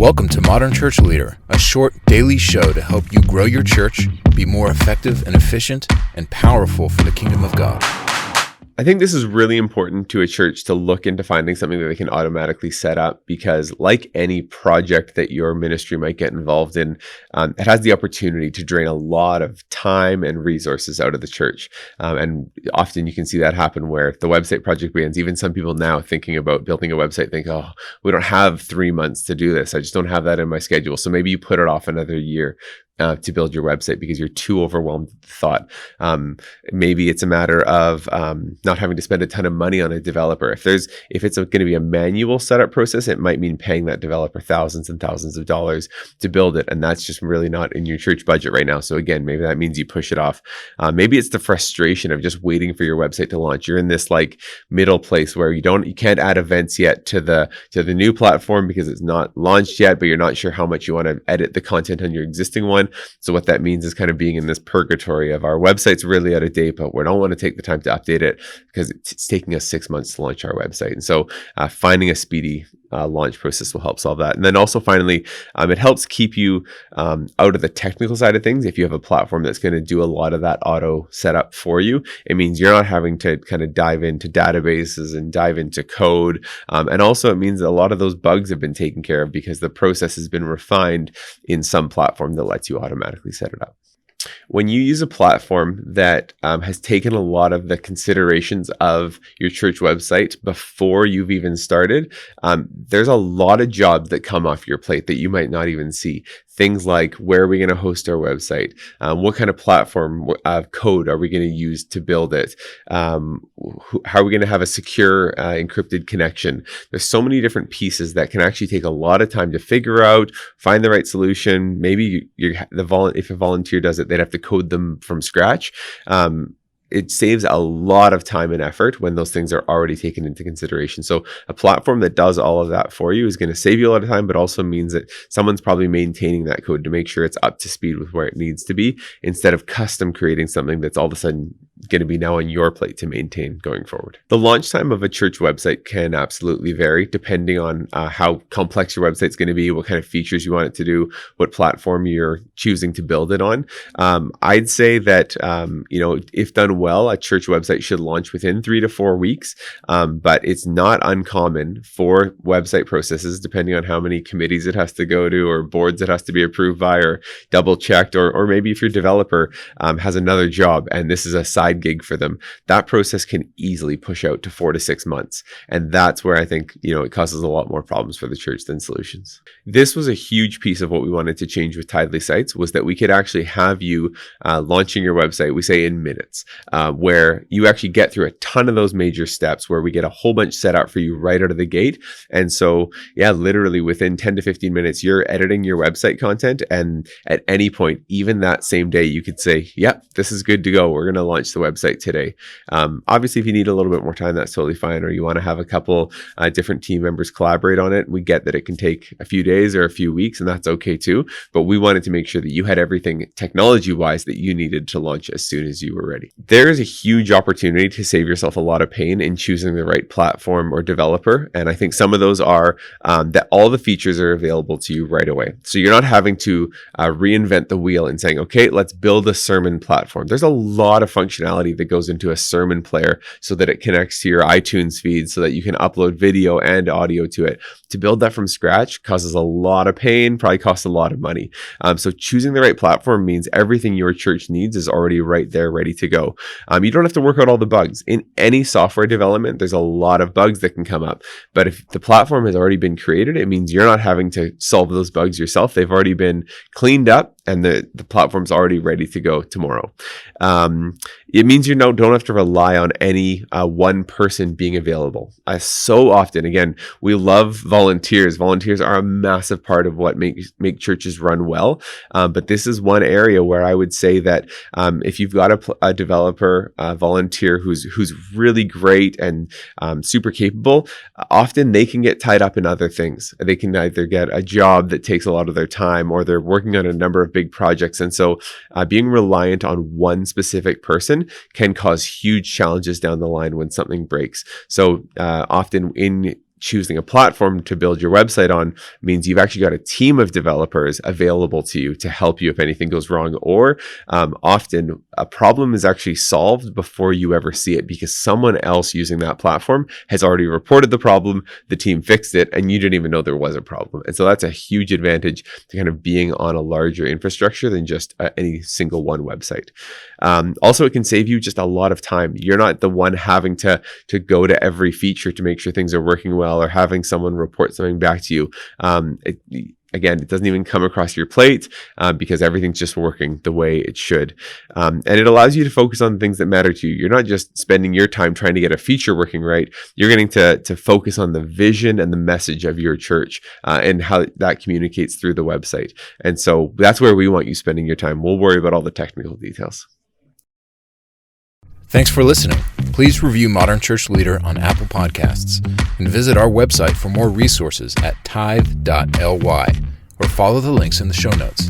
Welcome to Modern Church Leader, a short daily show to help you grow your church, be more effective and efficient, and powerful for the kingdom of God. I think this is really important to a church to look into finding something that they can automatically set up, because like any project that your ministry might get involved in, it has the opportunity to drain a lot of time and resources out of the church. And often you can see that happen where the website project begins. Even some people now thinking about building a website think, oh, we don't have 3 months to do this. I just don't have that in my schedule. So maybe you put it off another year to build your website because you're too overwhelmed with the thought. Maybe it's a matter of not having to spend a ton of money on a developer. If it's going to be a manual setup process, it might mean paying that developer thousands and thousands of dollars to build it, and that's just really not in your church budget right now. So again, maybe that means you push it off. Maybe it's the frustration of just waiting for your website to launch. You're in this like middle place where you can't add events yet to the new platform because it's not launched yet, but you're not sure how much you want to edit the content on your existing one. So what that means is kind of being in this purgatory of our website's really out of date, but we don't want to take the time to update it because it's taking us 6 months to launch our website. And so finding a speedy launch process will help solve that. And then also finally, it helps keep you out of the technical side of things. If you have a platform that's going to do a lot of that auto setup for you, it means you're not having to kind of dive into databases and dive into code. And also it means that a lot of those bugs have been taken care of because the process has been refined in some platform that lets you automatically set it up. When you use a platform that has taken a lot of the considerations of your church website before you've even started, there's a lot of jobs that come off your plate that you might not even see. Things like, where are we going to host our website? What kind of platform code are we going to use to build it? How are we going to have a secure encrypted connection? There's so many different pieces that can actually take a lot of time to figure out, find the right solution. Maybe if a volunteer does it, they'd have to code them from scratch. It saves a lot of time and effort when those things are already taken into consideration. So a platform that does all of that for you is going to save you a lot of time, but also means that someone's probably maintaining that code to make sure it's up to speed with where it needs to be, instead of custom creating something that's all of a sudden going to be now on your plate to maintain going forward. The launch time of a church website can absolutely vary depending on how complex your website's going to be, what kind of features you want it to do, what platform you're choosing to build it on. I'd say that, if done well, a church website should launch within 3 to 4 weeks. But it's not uncommon for website processes, depending on how many committees it has to go to or boards it has to be approved by or double checked, or maybe if your developer has another job and this is a side gig for them, that process can easily push out to 4 to 6 months. And that's where I think, it causes a lot more problems for the church than solutions. This was a huge piece of what we wanted to change with Tidely Sites, was that we could actually have you launching your website, we say in minutes, where you actually get through a ton of those major steps, where we get a whole bunch set up for you right out of the gate. And so, literally within 10 to 15 minutes, you're editing your website content. And at any point, even that same day, you could say, yep, this is good to go. We're going to launch the website today. Obviously, if you need a little bit more time, that's totally fine. Or you want to have a couple different team members collaborate on it. We get that it can take a few days or a few weeks, and that's okay too. But we wanted to make sure that you had everything technology-wise that you needed to launch as soon as you were ready. There is a huge opportunity to save yourself a lot of pain in choosing the right platform or developer. And I think some of those are that all the features are available to you right away. So you're not having to reinvent the wheel and saying, okay, let's build a sermon platform. There's a lot of functionality that goes into a sermon player so that it connects to your iTunes feed so that you can upload video and audio to it. To build that from scratch causes a lot of pain, probably costs a lot of money. So choosing the right platform means everything your church needs is already right there, ready to go. You don't have to work out all the bugs. In any software development, there's a lot of bugs that can come up. But if the platform has already been created, it means you're not having to solve those bugs yourself. They've already been cleaned up, and the platform's already ready to go tomorrow. It means you don't have to rely on any one person being available. So often, again, we love volunteers. Volunteers are a massive part of what make churches run well. But this is one area where I would say that if you've got a developer, volunteer who's really great and super capable, often they can get tied up in other things. They can either get a job that takes a lot of their time, or they're working on a number of big projects. And so being reliant on one specific person can cause huge challenges down the line when something breaks. So often in choosing a platform to build your website on means you've actually got a team of developers available to you to help you if anything goes wrong, or often a problem is actually solved before you ever see it because someone else using that platform has already reported the problem, the team fixed it, and you didn't even know there was a problem. And so that's a huge advantage to kind of being on a larger infrastructure than just any single one website. Also, it can save you just a lot of time. You're not the one having to go to every feature to make sure things are working well, or having someone report something back to you. Again, it doesn't even come across your plate because everything's just working the way it should. And it allows you to focus on things that matter to you. You're not just spending your time trying to get a feature working right. You're getting to focus on the vision and the message of your church and how that communicates through the website. And so that's where we want you spending your time. We'll worry about all the technical details. Thanks for listening. Please review Modern Church Leader on Apple Podcasts and visit our website for more resources at tithe.ly or follow the links in the show notes.